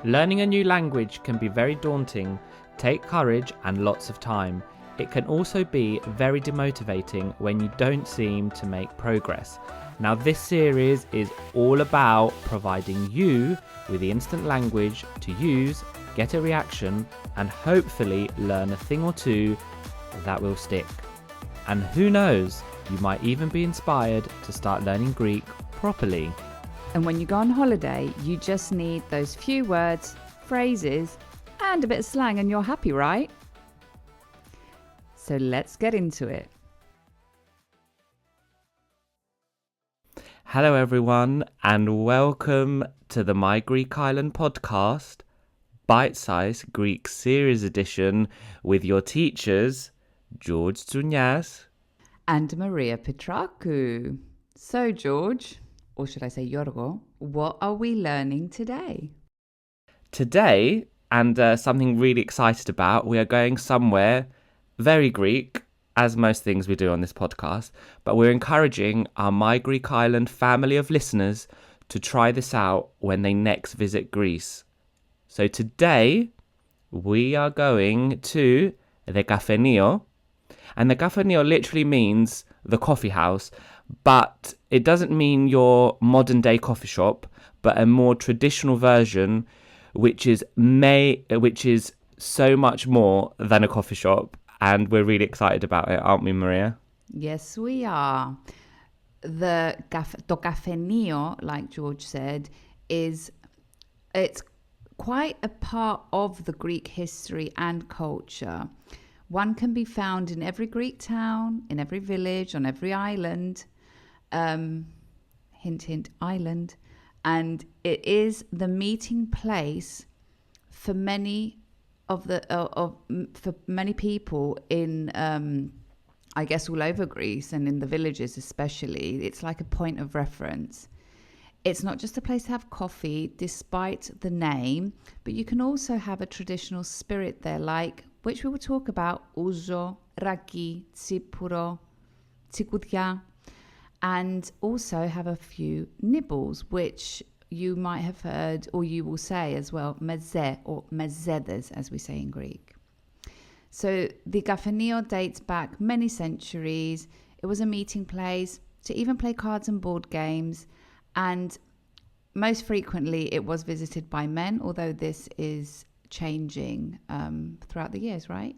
Learning a new language can be very daunting, take courage and lots of time. It can also be very demotivating when you don't seem to make progress. Now this series is all about providing you with the instant language to use, get a reaction, and hopefully learn a thing or two that will stick. And who knows, you might even be inspired to start learning Greek properly. And when you go on holiday, you just need those few words, phrases, and a bit of slang and you're happy, right? So let's get into it. Hello everyone and welcome to the My Greek Island podcast, Bitesize Greek series edition with your teachers, George Tsounyas And Maria Petrakou. So George, or should I say Yorgo, what are we learning today? Today, and something really excited about, we are going somewhere very Greek, as most things we do on this podcast, but we're encouraging our My Greek Island family of listeners to try this out when they next visit Greece. So today, we are going to the Kafeneio, and the Kafeneio literally means the coffee house, but it doesn't mean your modern day coffee shop, but a more traditional version, which is so much more than a coffee shop. And we're really excited about it, aren't we, Maria? Yes, we are. The Kafeneio, like George said, it's quite a part of the Greek history and culture. One can be found in every Greek town, in every village, on every island. Hint, hint, island. And it is the meeting place for many for many people in, I guess, all over Greece and in the villages especially. It's like a point of reference. It's not just a place to have coffee, despite the name, but you can also have a traditional spirit there, like, which we will talk about, ouzo, raki, tsipuro, tsikoudia, and also have a few nibbles, which you might have heard, or you will say as well, meze or mezedes, as we say in Greek. So the Kafeneio dates back many centuries. It was a meeting place to even play cards and board games. And most frequently it was visited by men, although this is changing throughout the years, right?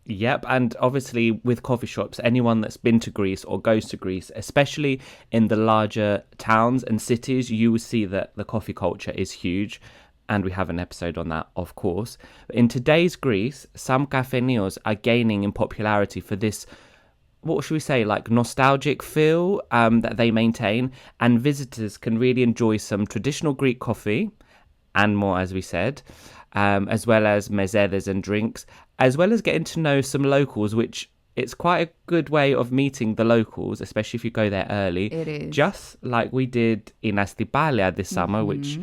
Yep, and obviously with coffee shops, anyone that's been to Greece or goes to Greece, especially in the larger towns and cities, you will see that the coffee culture is huge. And we have an episode on that, of course. In today's Greece, some Kafeneios are gaining in popularity for this, what should we say, like nostalgic feel that they maintain. And visitors can really enjoy some traditional Greek coffee and more, as we said, as well as mezedes and drinks, as well as getting to know some locals, which it's quite a good way of meeting the locals, especially if you go there early. It is. Just like we did in Astypalea this summer, which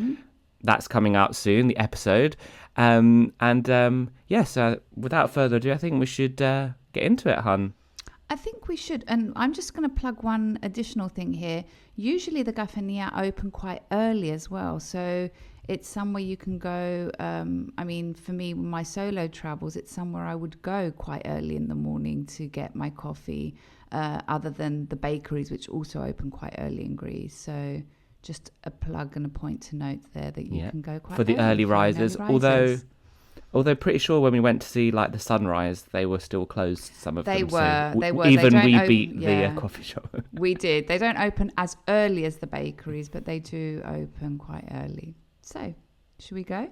that's coming out soon, the episode. Yes, without further ado, I think we should get into it, hun. I think we should. And I'm just going to plug one additional thing here. Usually the Kafeneia open quite early as well. So it's somewhere you can go. I mean, for me, my solo travels, it's somewhere I would go quite early in the morning to get my coffee, other than the bakeries, which also open quite early in Greece. So just a plug and a point to note there that you can go quite for the early risers. Although pretty sure when we went to see like the sunrise, they were still closed. Some of them. They were. Even we beat the coffee shop. We did. They don't open as early as the bakeries, but they do open quite early. So, should we go?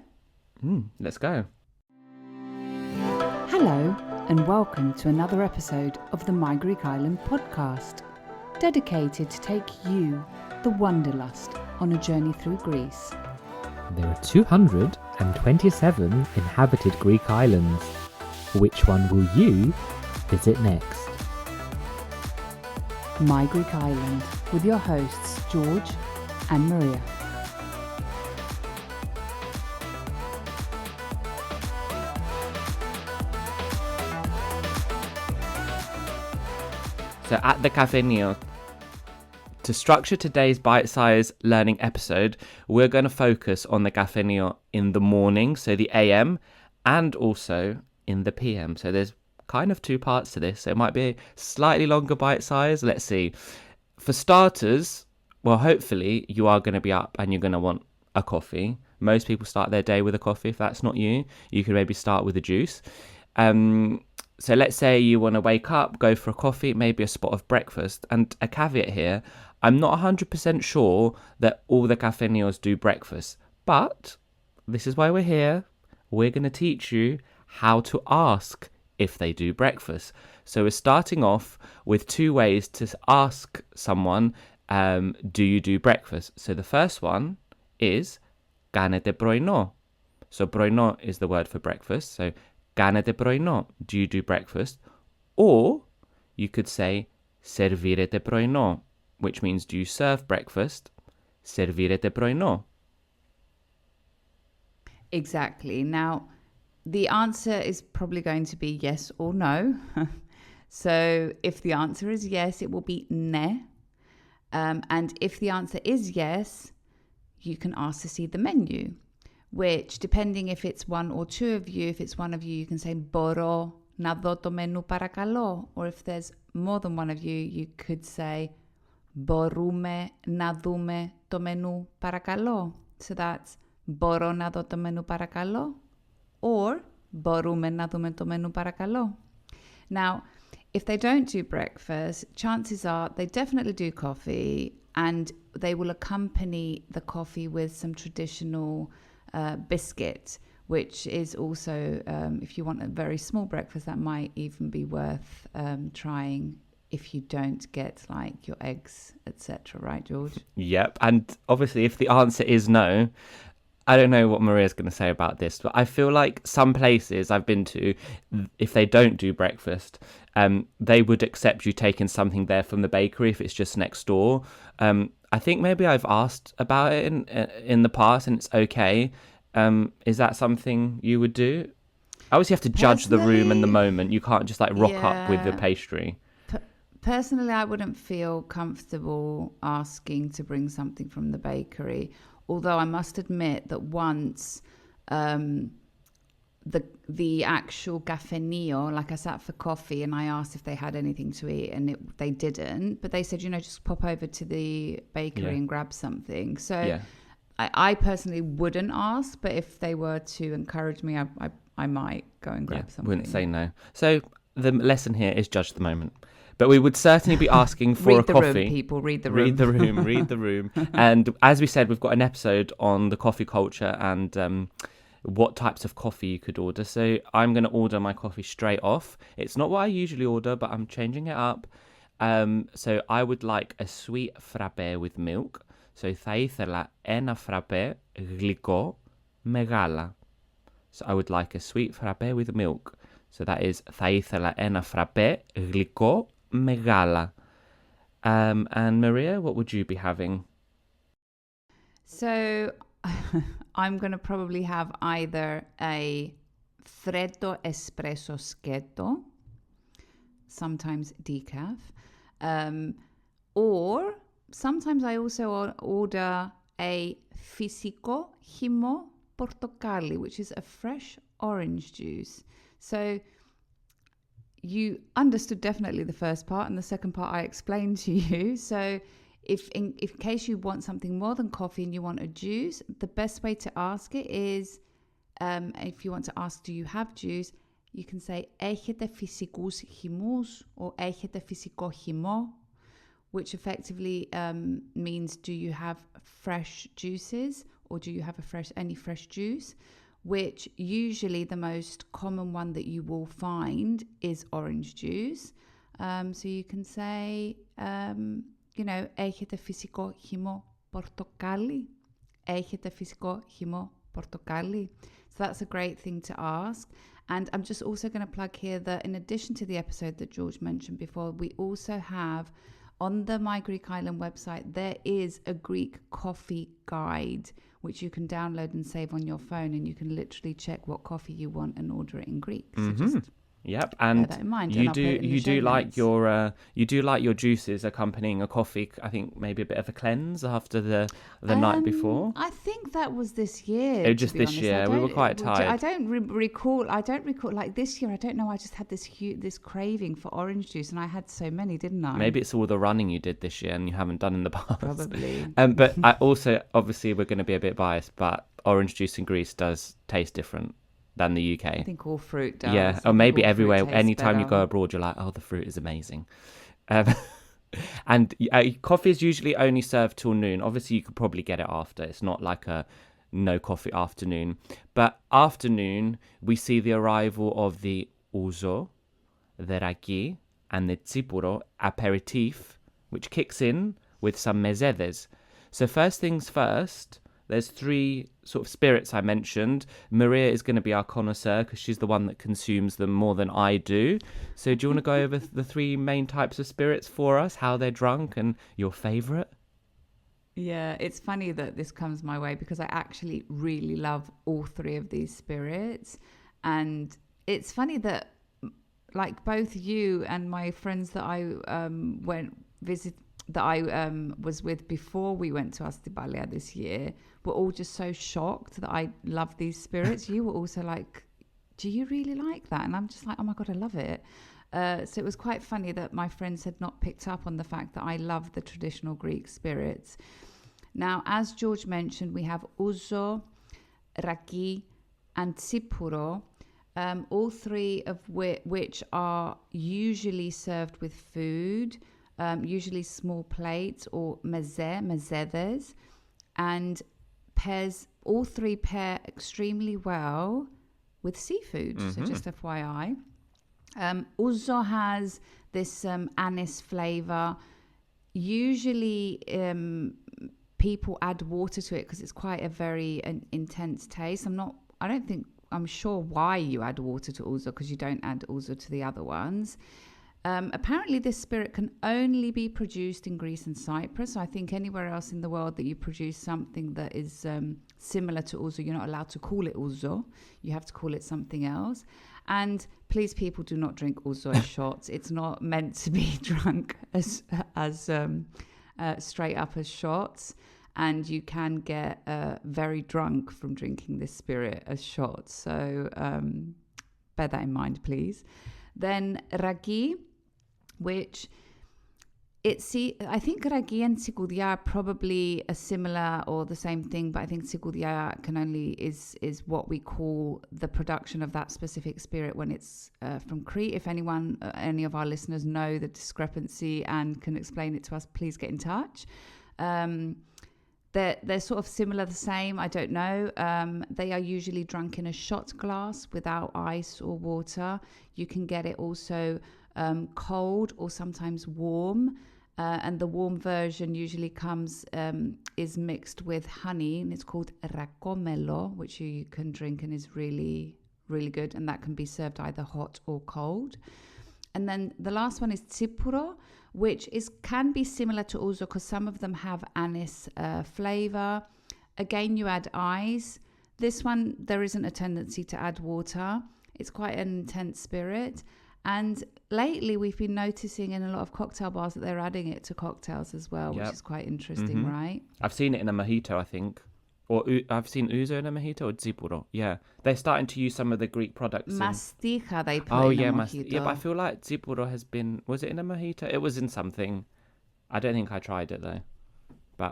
Let's go. Hello, and welcome to another episode of the My Greek Island podcast, dedicated to take you, the wanderlust, on a journey through Greece. There are 227 inhabited Greek islands. Which one will you visit next? My Greek Island, with your hosts George and Maria. So at the Kafeneio, to structure today's bite-sized learning episode, we're going to focus on the Kafeneio in the morning, so the AM, and also in the PM. So there's kind of two parts to this. So it might be a slightly longer bite size. Let's see. For starters, well, hopefully you are going to be up and you're going to want a coffee. Most people start their day with a coffee. If that's not you, you can maybe start with a juice. So let's say you want to wake up, go for a coffee, maybe a spot of breakfast. And a caveat here, I'm not 100% sure that all the Kafeneios do breakfast, but this is why we're here. We're going to teach you how to ask if they do breakfast. So we're starting off with two ways to ask someone, do you do breakfast? So the first one is κάνετε πρωινό. So πρωινό is the word for breakfast. So κάνετε πρωινό, do you do breakfast? Or you could say σερβίρετε πρωινό, which means do you serve breakfast? Σερβίρετε πρωινό. Exactly. Now, the answer is probably going to be yes or no. So if the answer is yes, it will be ναι. And if the answer is yes, you can ask to see the menu, which depending if it's one or two of you, if it's one of you, you can say μπορώ να δω το μενού παρακαλώ. Or if there's more than one of you, you could say μπορούμε να δούμε το μενού παρακαλώ. So that's μπορώ να δω το μενού παρακαλώ or μπορούμε να δούμε το μενού παρακαλώ. Now, if they don't do breakfast, chances are they definitely do coffee and they will accompany the coffee with some traditional biscuit, which is also, if you want a very small breakfast, that might even be worth trying if you don't get like your eggs, etc. Right, George? Yep. And obviously, if the answer is no, I don't know what Maria's going to say about this, but I feel like some places I've been to, if they don't do breakfast, they would accept you taking something there from the bakery if it's just next door. I think maybe I've asked about it in the past and it's okay. Is that something you would do? Obviously, you have to judge the room and the moment. You can't just like rock up with the pastry. Personally, I wouldn't feel comfortable asking to bring something from the bakery. Although I must admit that once the actual Kafeneio, like I sat for coffee and I asked if they had anything to eat and they didn't, but they said, just pop over to the bakery and grab something. So I personally wouldn't ask, but if they were to encourage me, I might go and grab something. Wouldn't say no. So the lesson here is judge the moment. But we would certainly be asking for a coffee. Read the room, people. Read the room. Read the room. Read the room. And as we said, we've got an episode on the coffee culture and what types of coffee you could order. So I'm going to order my coffee straight off. It's not what I usually order, but I'm changing it up. So I would like a sweet frappé with milk. So θα ήθελα ένα frappé γλυκό μεγάλα. So I would like a sweet frappé with milk. So that is θα ήθελα ένα frappé γλυκό μεγάλα. And Maria, what would you be having? So I'm going to probably have either a freddo espresso schietto, sometimes decaf, or sometimes I also order a fisico χυμό portocalli, which is a fresh orange juice. So you understood definitely the first part, and the second part I explained to you. So if in case you want something more than coffee and you want a juice, the best way to ask it is, if you want to ask, do you have juice? You can say, έχετε φυσικούς χυμούς or έχετε φυσικό χυμό, which effectively means, do you have fresh juices or do you have any fresh juice? Which usually the most common one that you will find is orange juice. So you can say, έχετε φυσικό χυμό πορτοκάλι? Έχετε φυσικό χυμό πορτοκάλι? So that's a great thing to ask. And I'm just also going to plug here that in addition to the episode that George mentioned before, we also have on the My Greek Island website, there is a Greek coffee guide, which you can download and save on your phone, and you can literally check what coffee you want and order it in Greek. So just Yep, Bear and that in mind, and I'll put it in the you show do like notes. your juices accompanying a coffee. I think maybe a bit of a cleanse after the night before. I think that was this year. Oh, To just be this honest, I year. We were quite don't. I tired. don't recall. I don't recall like this year. I don't know. I just had this craving for orange juice, and I had so many, didn't I? Maybe it's all the running you did this year and you haven't done in the past. Probably. But I also, obviously, we're going to be a bit biased, but orange juice in Greece does taste different than the UK. I think all fruit Yeah, does. or I think maybe all fruit everywhere. tastes Anytime you better. go abroad, you're like, oh, the fruit is amazing. Um, and coffee is usually only served till noon. Obviously, you could probably get it after. It's not like a no coffee afternoon. But afternoon, we see the arrival of the ouzo, the raki, and the tsipuro aperitif, which kicks in with some mezedes. So first things first, there's three sort of spirits I mentioned. Maria is going to be our connoisseur because she's the one that consumes them more than I do. So do you want to go over the three main types of spirits for us, how they're drunk and your favorite? Yeah, it's funny that this comes my way because I actually really love all three of these spirits. And it's funny that, like, both you and my friends that I was with before we went to Astibalia this year were all just so shocked that I love these spirits. You were also like, do you really like that? And I'm just like, oh my God, I love it. So it was quite funny that my friends had not picked up on the fact that I love the traditional Greek spirits. Now, as George mentioned, we have ouzo, raki, and tsipuro, all three of which are usually served with food, usually small plates or mezedes, and all three pair extremely well with seafood. So just FYI. Ouzo has this anise flavor. Usually, people add water to it because it's quite a very intense taste. I'm sure why you add water to ouzo because you don't add ouzo to the other ones. Apparently, this spirit can only be produced in Greece and Cyprus. So I think anywhere else in the world that you produce something that is similar to ouzo, you're not allowed to call it ouzo. You have to call it something else. And please, people, do not drink ouzo as shots. It's not meant to be drunk as straight up as shots. And you can get very drunk from drinking this spirit as shots. So bear that in mind, please. Then ragi, which I think ragi and tsikoudya are probably a similar or the same thing, but I think tsikoudya is what we call the production of that specific spirit when it's from Crete. If any of our listeners know the discrepancy and can explain it to us, please get in touch. They're sort of similar, the same, I don't know. They are usually drunk in a shot glass without ice or water. You can get it also cold or sometimes warm. And the warm version usually is mixed with honey, and it's called rakomelo, which you can drink and is really, really good. And that can be served either hot or cold. And then the last one is tsipuro, which can be similar to ouzo because some of them have anise flavor. Again, you add ice. This one, there isn't a tendency to add water. It's quite an intense spirit. And lately, we've been noticing in a lot of cocktail bars that they're adding it to cocktails as well, which is quite interesting, right? I've seen it in a mojito, I think. Or I've seen ouzo in a mojito or tsipuro. Yeah. They're starting to use some of the Greek products. Mastika, they put in a mojito. Yeah, but I feel like tsipuro has been... Was it in a mojito? It was in something. I don't think I tried it, though.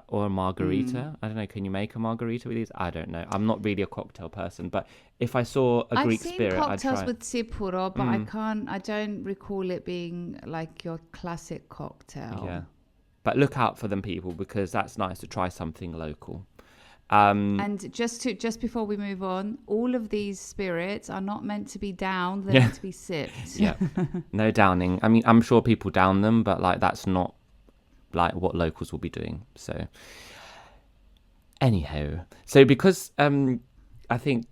Or a margarita. I don't know. Can you make a margarita with these? I don't know. I'm not really a cocktail person, but if I saw a Greek spirit, I'd try. I've seen cocktails with tsipuro, but I don't recall it being like your classic cocktail. Yeah. But look out for them, people, because that's nice to try something local. And just before we move on, all of these spirits are not meant to be downed; they're meant to be sipped. Yeah, no downing. I mean, I'm sure people down them, but like that's not like what locals will be doing. So, anyhow, because I think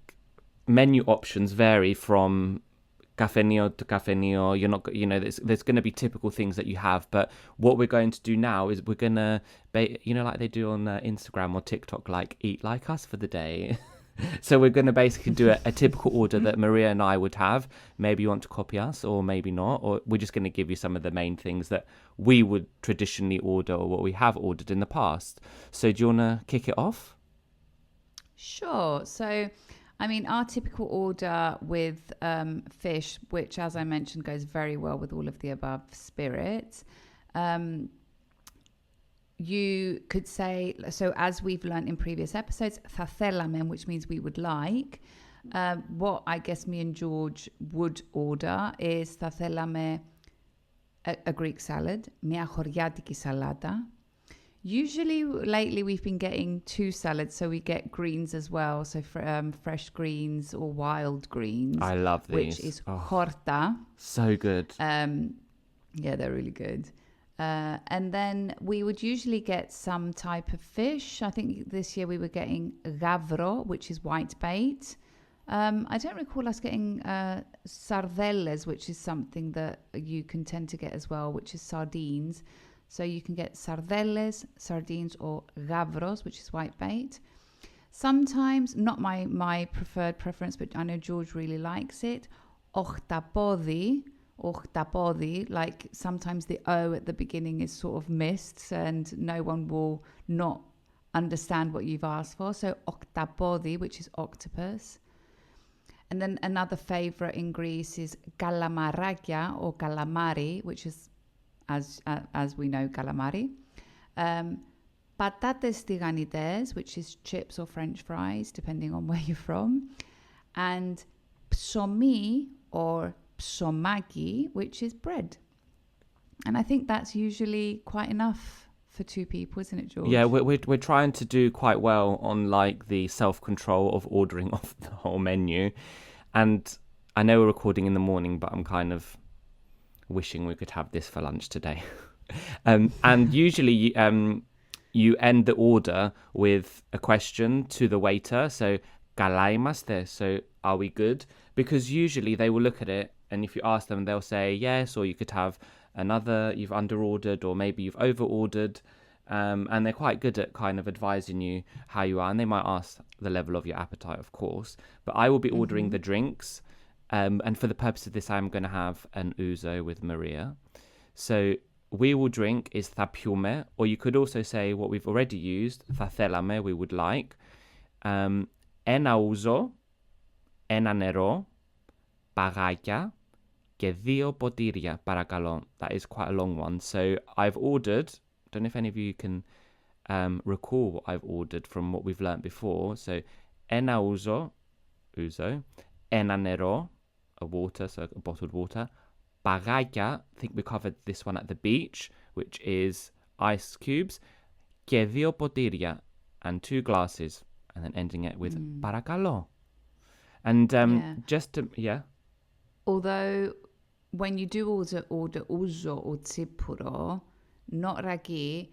menu options vary from Kafeneio to Kafeneio. You're not, there's going to be typical things that you have, but what we're going to do now is we're going to, like they do on Instagram or TikTok, like eat like us for the day. So we're going to basically do a typical order that Maria and I would have. Maybe you want to copy us or maybe not. Or we're just going to give you some of the main things that we would traditionally order or what we have ordered in the past. So do you want to kick it off? Sure. So, I mean, our typical order with fish, which, as I mentioned, goes very well with all of the above spirits. You could say, so as we've learned in previous episodes, θα θέλαμε, which means we would like. What I guess me and George would order is θα θέλαμε a Greek salad, μια χωριάτικη σαλάτα. Usually, lately, we've been getting two salads, so we get greens as well, so fresh greens or wild greens. I love these. Which is horta. So good. Yeah, they're really good. And then we would usually get some type of fish. I think this year we were getting gavro, which is white bait. I don't recall us getting sardeles, which is something that you can tend to get as well, which is sardines. So you can get sardeles, sardines, or gavros, which is white bait. Sometimes, not my preferred preference, but I know George really likes it. Ochtapodi, like sometimes the O at the beginning is sort of missed and no one will not understand what you've asked for. So oktapodi, which is octopus. And then another favorite in Greece is kalamarakia or calamari, which is, as we know, calamari. Patates tiganites, which is chips or French fries, depending on where you're from. And psomi or psomaki, which is bread. And I think that's usually quite enough for two people, isn't it, George? Yeah, we're trying to do quite well on like the self-control of ordering off the whole menu. And I know we're recording in the morning, but I'm kind of wishing we could have this for lunch today. And usually you end the order with a question to the waiter. So, καλά είμαστε, so are we good? Because usually they will look at it and if you ask them, they'll say yes, or you could have another, you've under-ordered, or maybe you've over-ordered. And they're quite good at kind of advising you how you are. And they might ask the level of your appetite, of course. But I will be ordering the drinks. And for the purpose of this, I'm going to have an ouzo with Maria. So we will drink is θα πιούμε, or you could also say what we've already used, θα θέλαμε, we would like. Ένα ouzo, ένα νερό, παγάκια και 2 ποτήρια, παρακαλώ. That is quite a long one. So I've ordered, don't know if any of you can recall what I've ordered from what we've learnt before. So ένα ouzo, ένα νερό, a water, so a bottled water. Παγάκια, I think we covered this one at the beach, which is ice cubes. Και 2 ποτήρια, and 2 glasses. And then ending it with παρακαλώ. And just to, yeah. Although when you do order ouzo or tsipuro, not ragi,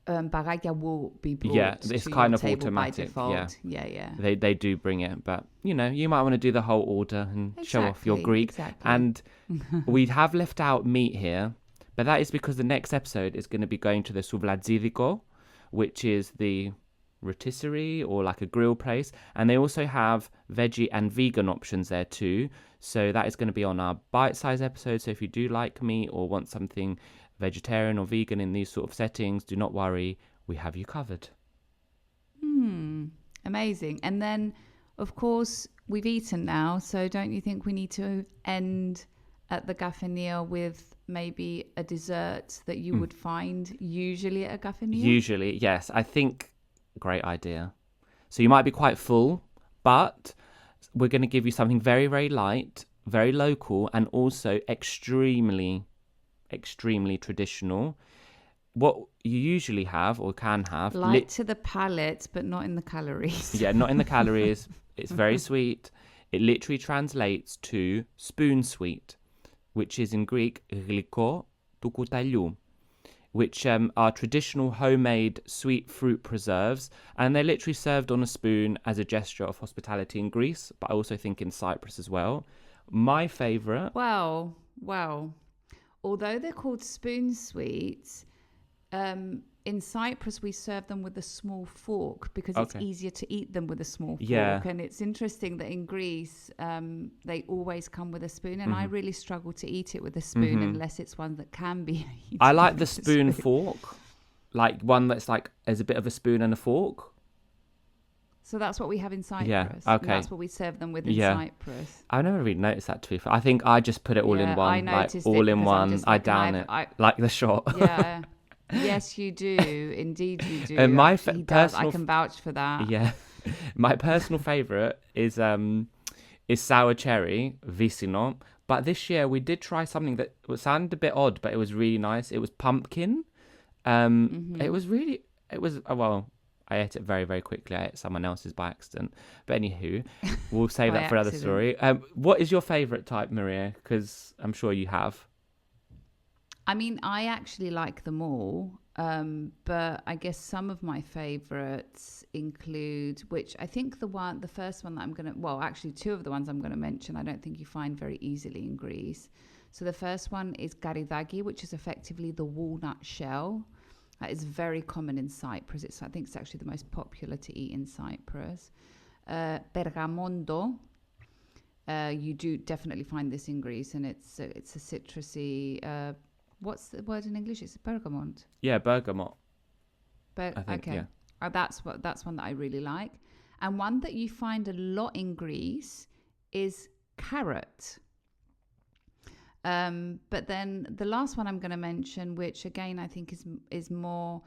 παγάκια will be brought. Yeah, it's to kind your of table automatic. by default. Yeah. They do bring it, but you know, you might want to do the whole order and show off your Greek. Exactly. And we have left out meat here, but that is because the next episode is going to be going to the souvladzidiko, which is the rotisserie or like a grill place, and they also have veggie and vegan options there too. So that is going to be on our bite-size episode. So if you do like meat or want something vegetarian or vegan in these sort of settings, do not worry, we have you covered. Amazing. And then, of course, we've eaten now, so don't you think we need to end at the Kafeneio with maybe a dessert that you would find usually at a Kafeneio? Usually, yes. I think great idea. So you might be quite full, but we're going to give you something very, very light, very local, and also extremely traditional. What you usually have or can have. Light to the palate, but not in the calories. Yeah, not in the calories. It's very sweet. It literally translates to spoon sweet, which is in Greek γλυκό του κουταλιού, which are traditional homemade sweet fruit preserves, and they're literally served on a spoon as a gesture of hospitality in Greece, but I also think in Cyprus as well. My favourite... Well, although they're called spoon sweets, In Cyprus, we serve them with a small fork because it's Okay. easier to eat them with a small fork. Yeah. And it's interesting that in Greece, they always come with a spoon. And I really struggle to eat it with a spoon unless it's one that can be eaten. I like the with a spoon fork, like one that's like there's a bit of a spoon and a fork. So that's what we have in Cyprus. Yeah, And okay. that's what we serve them with in Yeah. Cyprus. I've never really noticed that, to be fair. I think I just put it all in Yeah, one, I like noticed all it in because I'm one. just I like, down it like the shot. Yeah. Yes, you do. Indeed, you do. My He does. I personal can vouch for that. Yeah, my personal favorite is sour cherry vicino. But this year we did try something that sounded a bit odd, but it was really nice. It was pumpkin. It was really. It was well. I ate it very, very quickly. I ate someone else's by accident. But anywho, we'll save By that for another accident. story. What is your favorite type, Maria? Because I'm sure you have. I mean, I actually like them all, but I guess some of my favorites include, which I think the first one that actually two of the ones I'm going to mention, I don't think you find very easily in Greece. So the first one is garidaki, which is effectively the walnut shell. That is very common in Cyprus. I think it's actually the most popular to eat in Cyprus. Bergamondo. You do definitely find this in Greece, and it's a citrusy. What's the word in English? It's bergamot. Yeah, bergamot. I think, Okay, yeah. that's one that I really like, and one that you find a lot in Greece is carrot. But then the last one I'm going to mention, which again I think is more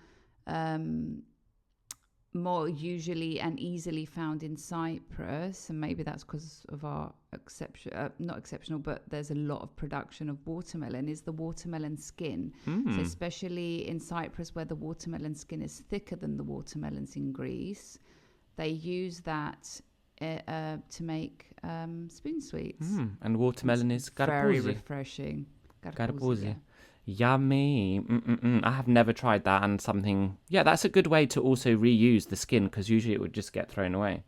usually and easily found in Cyprus, and maybe that's because of our not exceptional, but there's a lot of production of watermelon, is the watermelon skin. So especially in Cyprus, where the watermelon skin is thicker than the watermelons in Greece, they use that to make spoon sweets. And watermelon is Very garbuzi. refreshing. Garbuzi. yeah. Yummy. I have never tried that, and something. Yeah, that's a good way to also reuse the skin because usually it would just get thrown away.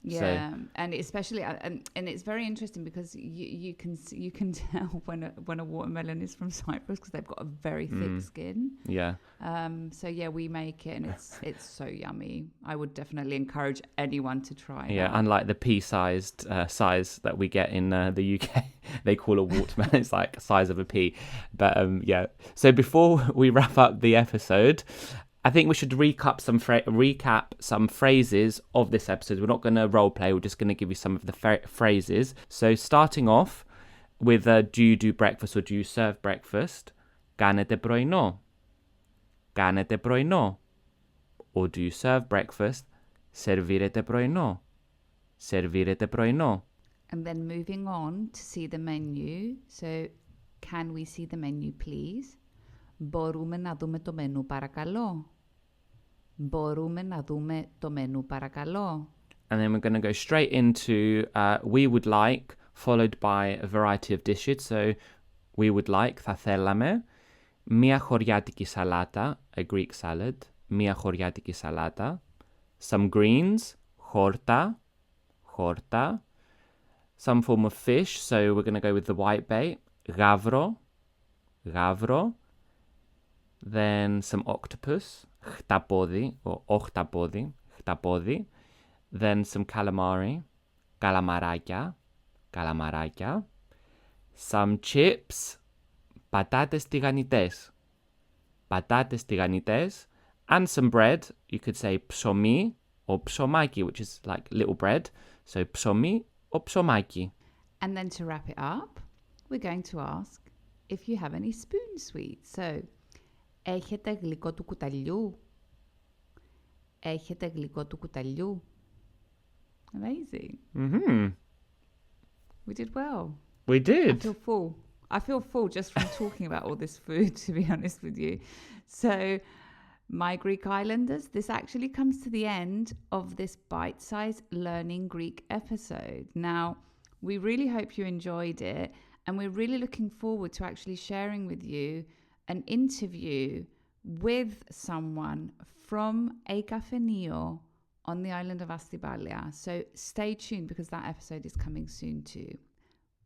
Yeah, and especially and it's very interesting because you can tell when a watermelon is from Cyprus because they've got a very thick skin. Yeah. So yeah, we make it and it's so yummy. I would definitely encourage anyone to try. Yeah, that. unlike the pea-sized size that we get in the UK, they call a watermelon. It's like the size of a pea. But yeah. So before we wrap up the episode, I think we should recap some phrases of this episode. We're not going to role play. We're just going to give you some of the phrases. So starting off with do you do breakfast or do you serve breakfast? Κάνετε πρωινό. Κάνετε πρωινό. Or do you serve breakfast? Σερβίρετε πρωινό. Σερβίρετε πρωινό. And then moving on to see the menu. So can we see the menu please? Μπορούμε να δούμε το μενού παρακαλώ. Μπορούμε να δούμε το μενού παρακαλώ. And then we're going to go straight into we would like, followed by a variety of dishes. So we would like, θα θέλαμε, μία χωριάτικη σαλάτα, a Greek salad, μία χωριάτικη σαλάτα, some greens, χόρτα, χόρτα, some form of fish. So we're going to go with the white bait, γάβρο, γάβρο, then some octopus, χταπόδι, or οχταπόδι, χταπόδι, then some calamari, καλαμαράκια, καλαμαράκια, some chips, πατάτες τηγανιτές, πατάτες τηγανιτές, and some bread. You could say ψωμί or ψωμάκι, which is like little bread. So ψωμί or ψωμάκι. And then to wrap it up, we're going to ask if you have any spoon sweets. So, έχετε γλυκό του κουταλιού? Έχετε γλυκό του κουταλιού? Amazing. We did well. We I did. feel full. I feel full just from talking about all this food, to be honest with you. So, my Greek Islanders, this actually comes to the end of this bite-sized Learning Greek episode. Now, we really hope you enjoyed it, and we're really looking forward to actually sharing with you an interview with someone from a Kafeneio on the island of Astypalia. So stay tuned because that episode is coming soon too.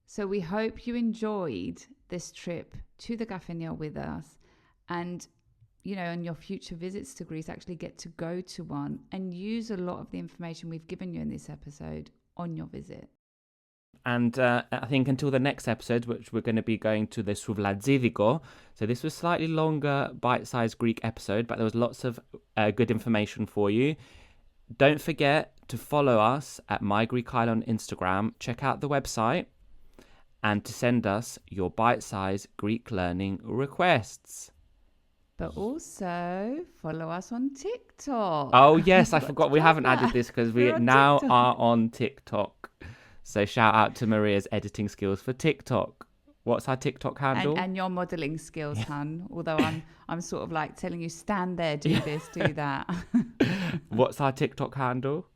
So we hope you enjoyed this trip to the Kafeneio with us, and on your future visits to Greece, actually get to go to one and use a lot of the information we've given you in this episode on your visit. And I think until the next episode, which we're going to be going to the Souvladzidiko. So this was slightly longer bite-sized Greek episode, but there was lots of good information for you. Don't forget to follow us at My Greek Isle on Instagram. Check out the website and to send us your bite-sized Greek learning requests. But also follow us on TikTok. Oh, yes, I forgot. We haven't added this because we now TikTok. are on TikTok. So shout out to Maria's editing skills for TikTok. What's our TikTok handle? And your modelling skills, hun. Although I'm sort of like telling you, stand there, do this, do that. What's our TikTok handle?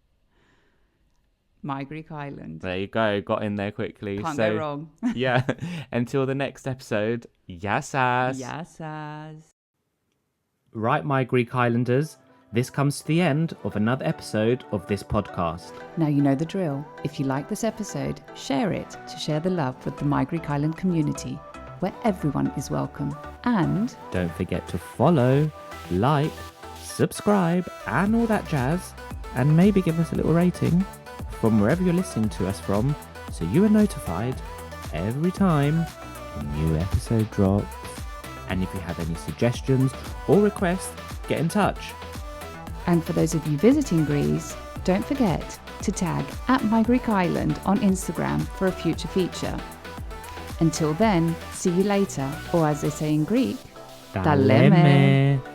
My Greek Island. There you go. Got in there quickly. Can't So go wrong. yeah. Until the next episode. Yassas. Yassas. Right, my Greek Islanders, this comes to the end of another episode of this podcast. Now you know the drill. If you like this episode, share it to share the love with the My Greek Island community, where everyone is welcome. And Don't forget to follow, like, subscribe, and all that jazz, and maybe give us a little rating from wherever you're listening to us from, so you are notified every time a new episode drops. And if you have any suggestions or requests, get in touch. And for those of you visiting Greece, don't forget to tag at My Greek Island on Instagram for a future feature. Until then, see you later, or as they say in Greek, Ta λέμε.